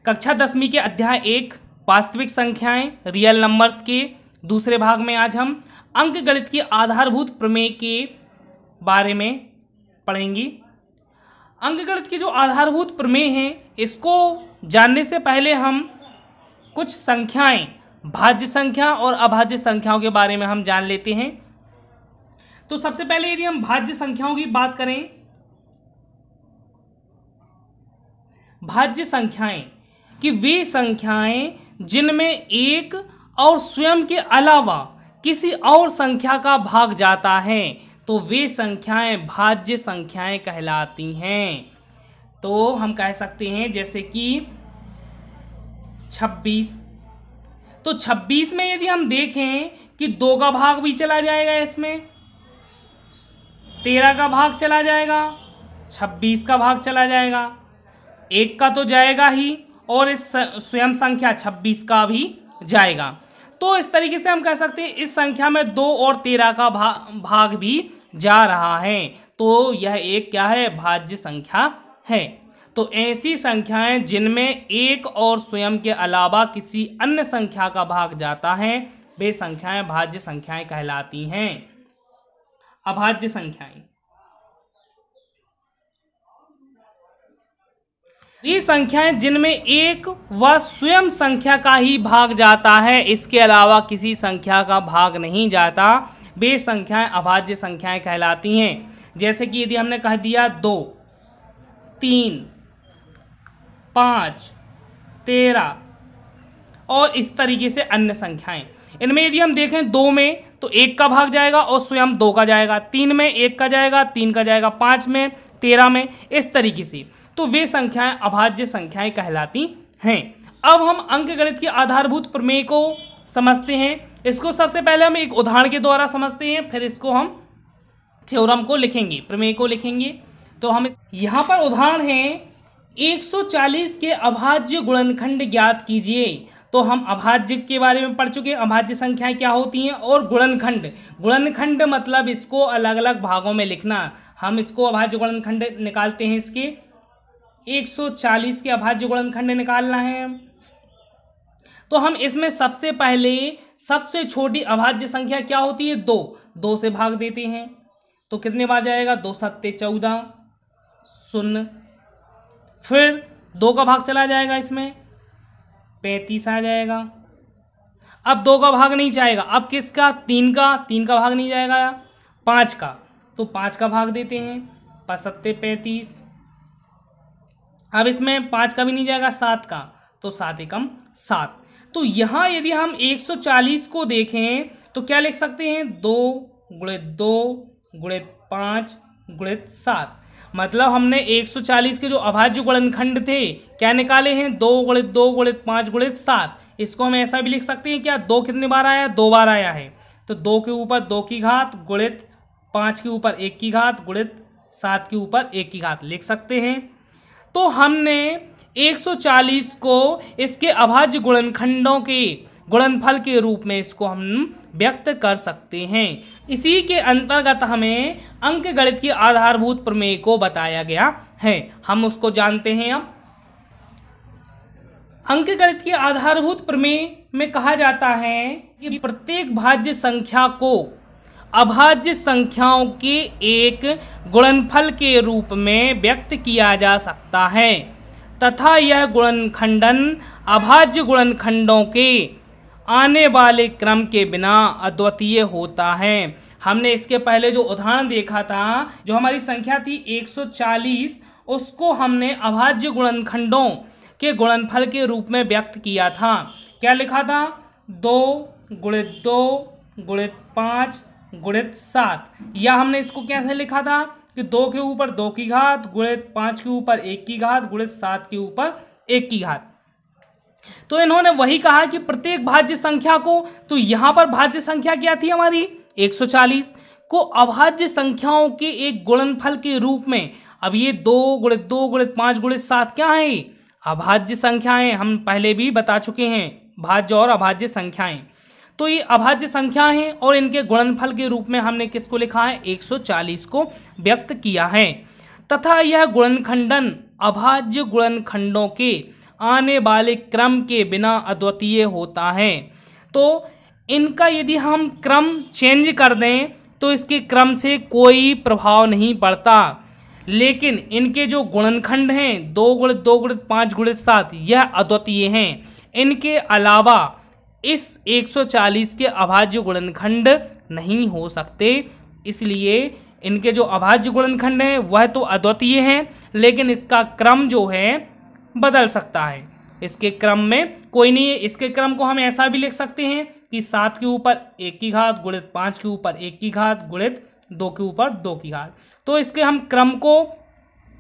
कक्षा 10वीं के अध्याय 1 वास्तविक संख्याएं रियल नंबर्स के दूसरे भाग में आज हम अंकगणित की आधारभूत प्रमेय के बारे में पढ़ेंगे। अंकगणित की जो आधारभूत प्रमेय हैं इसको जानने से पहले हम कुछ संख्याएं भाज्य संख्या और अभाज्य संख्याओं के बारे में हम जान लेते हैं। तो सबसे पहले यदि हम भाज्य संख्याओं की बात करें, भाज्य संख्याएं कि वे संख्याएं जिनमें एक और स्वयं के अलावा किसी और संख्या का भाग जाता है तो वे संख्याएं भाज्य संख्याएं कहलाती हैं। तो हम कह सकते हैं जैसे कि 26। तो 26 में यदि हम देखें कि 2 का भाग भी चला जाएगा, इसमें 13 का भाग चला जाएगा, 26 का भाग चला जाएगा, 1 का तो जाएगा ही और इस स्वयं संख्या 26 का भी जाएगा। तो इस तरीके से हम कह सकते हैं इस संख्या में 2 और 13 का भाग भी जा रहा है, तो यह एक क्या है, भाज्य संख्या है। तो ऐसी संख्याएं जिनमें एक और स्वयं के अलावा किसी अन्य संख्या का भाग जाता है वे संख्याएं भाज्य संख्याएं कहलाती हैं। अभाज्य संख्याएं ये संख्याएं जिनमें एक व स्वयं संख्या का ही भाग जाता है, इसके अलावा किसी संख्या का भाग नहीं जाता, वे संख्याएं अभाज्य संख्याएं कहलाती हैं। जैसे कि यदि हमने कह दिया 2, 3, 5, 13 और इस तरीके से अन्य संख्याएं, इनमें यदि हम देखें 2 में तो 1 का भाग जाएगा और स्वयं 2 का जाएगा, 3 में 1 का जाएगा, 3 का जाएगा, 5 में, 13 में, इस तरीके से, तो वे संख्याएं अभाज्य संख्याएं कहलाती हैं। अब हम अंकगणित की आधारभूत प्रमेय को समझते हैं। इसको सबसे पहले हम एक उदाहरण के द्वारा समझते हैं, फिर इसको हम थ्योरम को लिखेंगे, प्रमेय को लिखेंगे। तो हम यहाँ पर उदाहरण है 140 के अभाज्य गुणनखंड ज्ञात कीजिए। तो हम अभाज्य के बारे में पढ़ चुके हैं, अभाज्य संख्याएं क्या होती हैं, और गुणनखंड, गुणनखंड मतलब इसको अलग अलग भागों में लिखना। हम इसको अभाज्य गुणनखंड निकालते हैं, इसके 140 के अभाज्य गुणनखंड निकालना है। तो हम इसमें सबसे पहले सबसे छोटी अभाज्य संख्या क्या होती है, 2, 2 से भाग देते हैं तो कितने बार जाएगा, 2 सत्ते 14, 0, फिर 2 का भाग चला जाएगा, इसमें 35 आ जाएगा। अब 2 का भाग नहीं जाएगा, अब किसका, 3 का भाग नहीं जाएगा, 5 का, तो 5 का भाग देते हैं, 5 सत्ते 35। अब इसमें 5 का भी नहीं जाएगा, 7 का, तो 7 एकम 7। तो यहाँ यदि हम 140 को देखें तो क्या लिख सकते हैं, 2 गुणित 2 गुणित 5 गुणित 7। मतलब हमने 140 के जो अभाज्य गुणनखंड थे क्या निकाले हैं, 2 गुणित 2 गुणित 5 गुणित 7। इसको हम ऐसा भी लिख सकते हैं क्या, 2 कितने बार आया, 2 बार आया है, तो 2 के ऊपर 2 की घात गुणित 5 के ऊपर 1 की घात गुणित 7 के ऊपर 1 की घात लिख सकते हैं। तो हमने 140 को इसके अभाज्य गुणनखंडों के गुणनफल के रूप में इसको हम व्यक्त कर सकते हैं। इसी के अंतर्गत हमें अंकगणित की आधारभूत प्रमेय को बताया गया है, हम उसको जानते हैं। अब अंकगणित की आधारभूत प्रमेय में कहा जाता है कि प्रत्येक भाज्य संख्या को अभाज्य संख्याओं के एक गुणनफल के रूप में व्यक्त किया जा सकता है तथा यह गुणनखंडन अभाज्य गुणनखंडों के आने वाले क्रम के बिना अद्वितीय होता है। हमने इसके पहले जो उदाहरण देखा था, जो हमारी संख्या थी 140, उसको हमने अभाज्य गुणनखंडों के गुणनफल के रूप में व्यक्त किया था। क्या लिखा था, 2 गुणित 2 गुणित 5 गुणित 7, या हमने इसको कैसे लिखा था कि 2 के ऊपर 2 की घात गुणित 5 के ऊपर 1 की घात गुणित 7 के ऊपर 1 की घात। तो इन्होंने वही कहा कि प्रत्येक भाज्य संख्या को, तो यहाँ पर भाज्य संख्या क्या थी हमारी 140 को अभाज्य संख्याओं के एक गुणनफल के रूप में, अब ये 2 गुणित 2 गुणित 5 गुणित 7 क्या है, अभाज्य संख्याएं, हम पहले भी बता चुके हैं भाज्य और अभाज्य संख्याएं। तो ये अभाज्य संख्या हैं और इनके गुणनफल के रूप में हमने किसको लिखा है, 140 को व्यक्त किया है तथा यह गुणनखंडन अभाज्य गुणनखंडों के आने वाले क्रम के बिना अद्वितीय होता है। तो इनका यदि हम क्रम चेंज कर दें तो इसके क्रम से कोई प्रभाव नहीं पड़ता, लेकिन इनके जो गुणनखंड हैं 2 गुणित 2 गुणित 5 गुणित 7 यह अद्वितीय हैं। इनके अलावा इस 140 के अभाज्य गुणनखंड नहीं हो सकते, इसलिए इनके जो अभाज्य गुणनखंड हैं वह तो अद्वितीय हैं, लेकिन इसका क्रम जो है बदल सकता है। इसके क्रम में कोई नहीं है। इसके क्रम को हम ऐसा भी लिख सकते हैं कि 7 के ऊपर 1 की घात गुणित 5 के ऊपर 1 की घात गुणित 2 के ऊपर 2 की घात। तो इसके हम क्रम को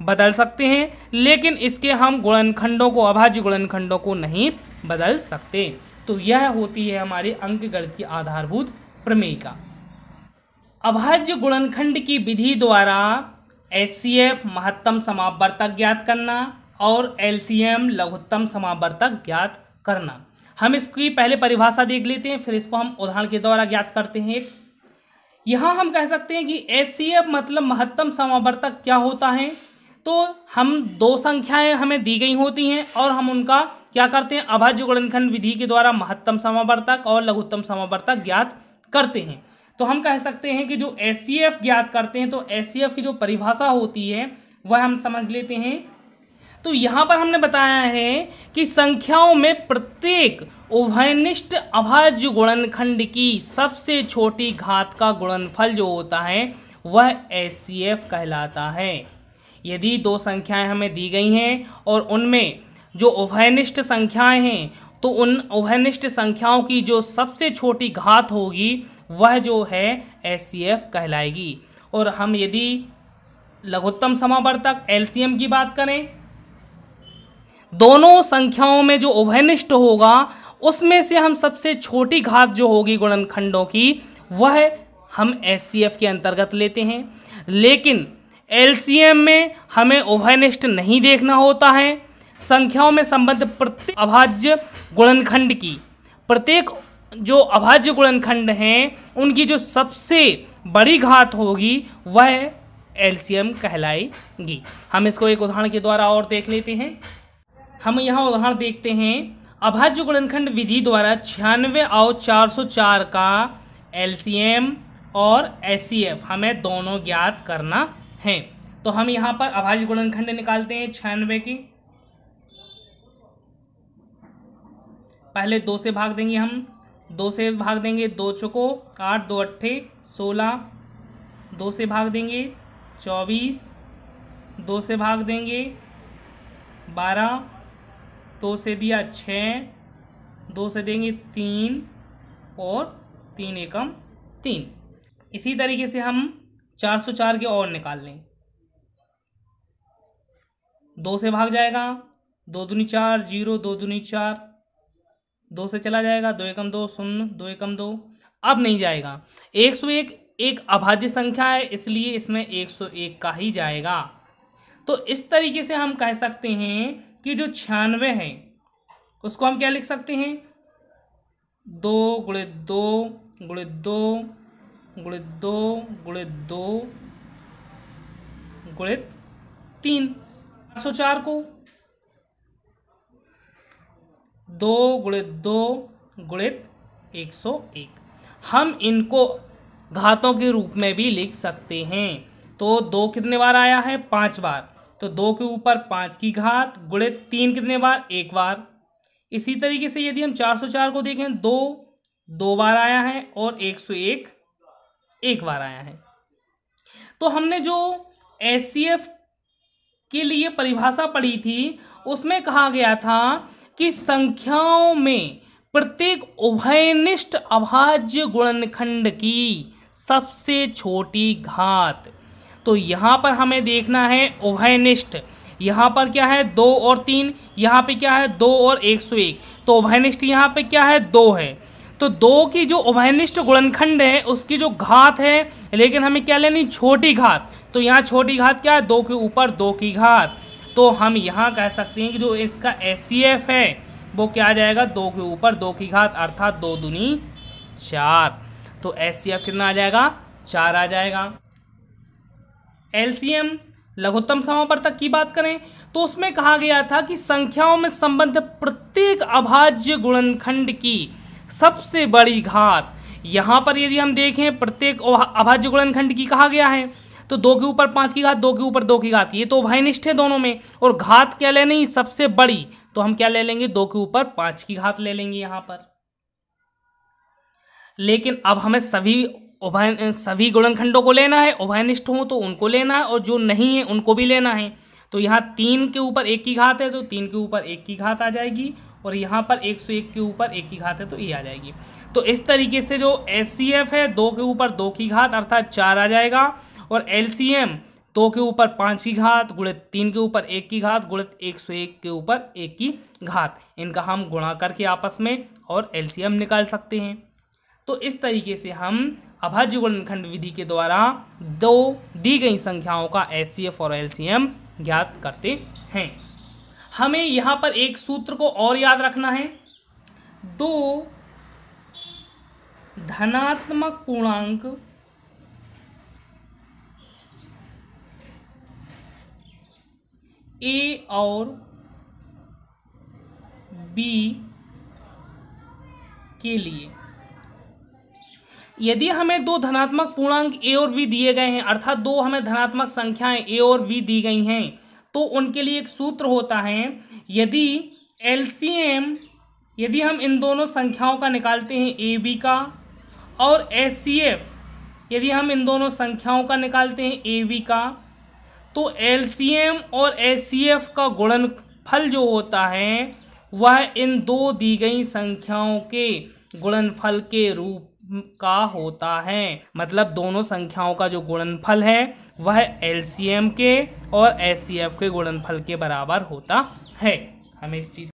बदल सकते हैं, लेकिन इसके हम गुणनखंडों को, अभाज्य गुणनखंडों को नहीं बदल सकते। तो यह होती है हमारी अंकगणित की आधारभूत प्रमेयिका। अभाज्य गुणनखंड की विधि द्वारा HCF महत्तम समापवर्तक ज्ञात करना और LCM लघुत्तम समापवर्तक ज्ञात करना। हम इसकी पहले परिभाषा देख लेते हैं, फिर इसको हम उदाहरण के द्वारा ज्ञात करते हैं। यहाँ हम कह सकते हैं कि HCF मतलब महत्तम समापवर्तक क्या होता है। तो हम दो संख्याएं हमें दी गई होती हैं और हम उनका क्या करते हैं, अभाज्य गुणनखंड विधि के द्वारा महत्तम समापवर्तक और लघुत्तम समापवर्तक ज्ञात करते हैं। तो हम कह सकते हैं कि जो HCF ज्ञात करते हैं, तो HCF की जो परिभाषा होती है वह हम समझ लेते हैं। तो यहाँ पर हमने बताया है कि संख्याओं में प्रत्येक उभयनिष्ठ अभाज्य गुणनखंड की सबसे छोटी घात का गुणनफल जो होता है वह HCF कहलाता है। यदि दो संख्याएं हमें दी गई हैं और उनमें जो उभयनिष्ठ संख्याएं हैं, तो उन उभयनिष्ठ संख्याओं की जो सबसे छोटी घात होगी वह जो है HCF कहलाएगी। और हम यदि लघुत्तम समापवर्तक LCM की बात करें, दोनों संख्याओं में जो उभयनिष्ठ होगा उसमें से हम सबसे छोटी घात जो होगी गुणनखंडों की वह हम HCF के अंतर्गत लेते हैं। लेकिन LCM में हमें उभयनिष्ठ नहीं देखना होता है। संख्याओं में संबद्ध प्रत्येक अभाज्य गुणनखंड की, प्रत्येक जो अभाज्य गुणनखंड हैं उनकी जो सबसे बड़ी घात होगी वह LCM कहलाएगी। हम इसको एक उदाहरण के द्वारा और देख लेते हैं। हम यहाँ उदाहरण देखते हैं। अभाज्य गुणनखंड विधि द्वारा 96 और 404 का LCM और HCF हमें दोनों ज्ञात करना है। तो हम यहाँ पर अभाज्य गुणनखंड निकालते हैं 96 की। पहले 2 से भाग देंगे, हम 2 से भाग देंगे 2 चौको 8, 2 अट्ठे 16, 2 से भाग देंगे 24, 2 से भाग देंगे 12, 2 से दिया 6, 2 से देंगे 3 और 3 एकम 3। इसी तरीके से हम 404 के और निकाल लें। 2 से भाग जाएगा 2 दूनी 4, 0, 2 दूनी 4, 2 से चला जाएगा 2 एकम 2, 0, 2 एकम 2। अब नहीं जाएगा। 101 एक अभाज्य संख्या है, इसलिए इसमें 101 का ही जाएगा। तो इस तरीके से हम कह सकते हैं कि जो 96 है उसको हम क्या लिख सकते हैं, 2 गुणित 2 गुणित 2 गुणित 2 गुणित 2 गुणित 3। 404 को 2 गुणित 2 गुणित 101। हम इनको घातों के रूप में भी लिख सकते हैं। तो 2 कितने बार आया है, 5 बार। तो 2 के ऊपर 5 की घात गुणित 3 कितने बार, 1 बार। इसी तरीके से यदि हम 404 को देखें, 2 बार आया है और 101 1 बार आया है। तो हमने जो HCF के लिए परिभाषा पढ़ी थी उसमें कहा गया था कि संख्याओं में प्रत्येक उभयनिष्ठ अभाज्य गुणनखंड की सबसे छोटी घात। तो यहाँ पर हमें देखना है उभयनिष्ठ। यहाँ पर क्या है, 2 और 3, यहाँ पे क्या है 2 और 101। तो उभयनिष्ठ यहाँ पे क्या है, 2 है। तो 2 की जो उभयनिष्ठ गुणनखंड है उसकी जो घात है, लेकिन हमें क्या लेनी, छोटी घात। तो यहाँ छोटी घात क्या है, 2 के ऊपर 2 की घात। तो हम यहाँ कह सकते हैं कि जो इसका HCF है वो क्या आ जाएगा, 2 के ऊपर 2 की घात, अर्थात 2 दूनी 4। तो HCF कितना आ जाएगा, 4 आ जाएगा। LCM लघुत्तम समापवर्तक की बात करें तो उसमें कहा गया था कि संख्याओं में संबद्ध प्रत्येक अभाज्य गुणनखंड की सबसे बड़ी घात, यहाँ पर यदि हम देखें प्रत्येक अभाज्य गुणनखंड की कहा गया है तो 2 के ऊपर 5 की घात, 2 के ऊपर 2 की घात, ये तो उभयनिष्ठ है दोनों में, और घात क्या ले लेंगे सबसे बड़ी, तो हम क्या ले लेंगे 2 के ऊपर 5 की घात ले लेंगे यहाँ पर। लेकिन अब हमें सभी गुणनखंडों को लेना है, उभयनिष्ठ हो तो उनको लेना है और जो नहीं है उनको भी लेना है। तो यहाँ 3 के ऊपर 1 की घात है तो 3 के ऊपर 1 की घात आ जाएगी, और यहाँ पर 101 के ऊपर 1 की घात है तो ये आ जाएगी। तो इस तरीके से जो HCF है 2 के ऊपर 2 की घात अर्थात 4 आ जाएगा, और LCM 2 के ऊपर 5 की घात गुणित 3 के ऊपर 1 की घात गुणित 101 के ऊपर 1 की घात, इनका हम गुणा करके आपस में और LCM निकाल सकते हैं। तो इस तरीके से हम अभाज्य गुणनखंड विधि के द्वारा दो दी गई संख्याओं का HCF और LCM ज्ञात करते हैं। हमें यहाँ पर एक सूत्र को और याद रखना है, 2 धनात्मक पूर्णांक A और B के लिए यदि हमें 2 धनात्मक पूर्णांक A और B दिए गए हैं, अर्थात 2 हमें धनात्मक संख्याएं A और B दी गई हैं, तो उनके लिए एक सूत्र होता है, यदि LCM यदि हम इन दोनों संख्याओं का निकालते हैं AB का, और HCF यदि हम इन दोनों संख्याओं का निकालते हैं AB का, तो LCM और HCF का गुणनफल जो होता है वह इन 2 दी गई संख्याओं के गुणनफल के रूप का होता है। मतलब दोनों संख्याओं का जो गुणनफल है वह LCM के और HCF के गुणनफल के बराबर होता है। हमें इस चीज